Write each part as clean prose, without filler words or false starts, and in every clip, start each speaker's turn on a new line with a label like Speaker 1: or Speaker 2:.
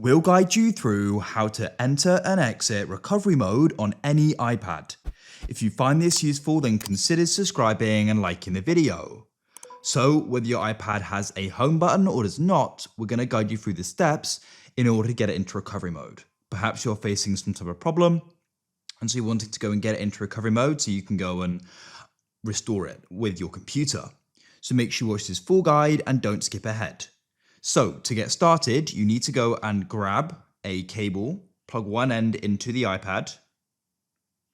Speaker 1: We'll guide you through how to enter and exit recovery mode on any iPad. If you find this useful, then consider subscribing and liking the video. So whether your iPad has a home button or does not, we're going to guide you through the steps in order to get it into recovery mode. Perhaps you're facing some type of problem, and so you're wanting to go and get it into recovery mode so you can go and restore it with your computer. So make sure you watch this full guide and don't skip ahead. So to get started, you need to go and grab a cable, plug one end into the iPad,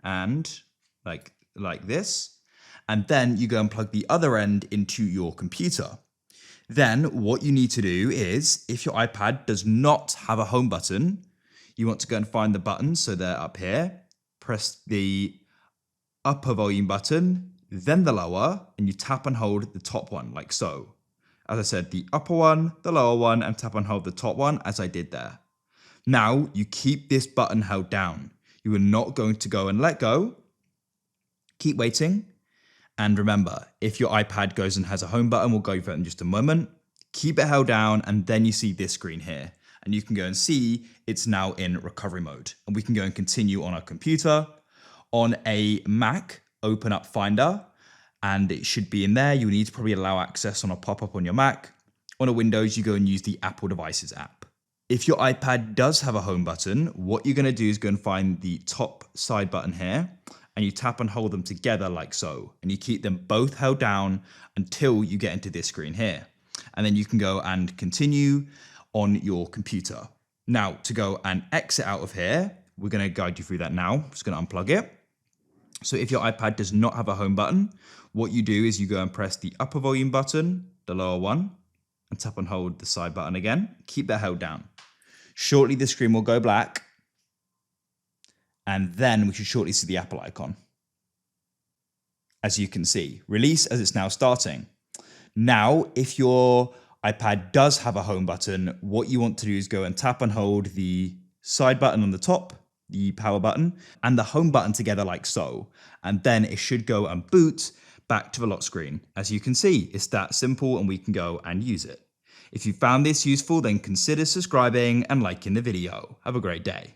Speaker 1: and like this, and then you go and plug the other end into your computer. Then what you need to do is, if your iPad does not have a home button, you want to go and find the buttons, so they're up here. Press the upper volume button, then the lower, and you tap and hold the top one, like so. As I said, the upper one, the lower one, and tap and hold the top one, as I did there. Now, you keep this button held down. You are not going to go and let go. Keep waiting. And remember, if your iPad goes and has a home button, we'll go over it in just a moment. Keep it held down, and then you see this screen here. And you can go and see it's now in recovery mode. And we can go and continue on our computer. On a Mac, open up Finder, and it should be in there. You need to probably allow access on a pop-up on your Mac. On a Windows, you go and use the Apple Devices app. If your iPad does have a home button, what you're going to do is go and find the top side button here, and you tap and hold them together like so. And you keep them both held down until you get into this screen here. And then you can go and continue on your computer. Now, to go and exit out of here, we're going to guide you through that now. I'm just going to unplug it. So if your iPad does not have a home button, what you do is you go and press the upper volume button, the lower one, and tap and hold the side button again. Keep that held down. Shortly, the screen will go black, and then we should shortly see the Apple icon. As you can see, release as it's now starting. Now, if your iPad does have a home button, what you want to do is go and tap and hold the side button on the top, the power button, and the home button together like so. And then it should go and boot back to the lock screen. As you can see, it's that simple and we can go and use it. If you found this useful, then consider subscribing and liking the video. Have a great day.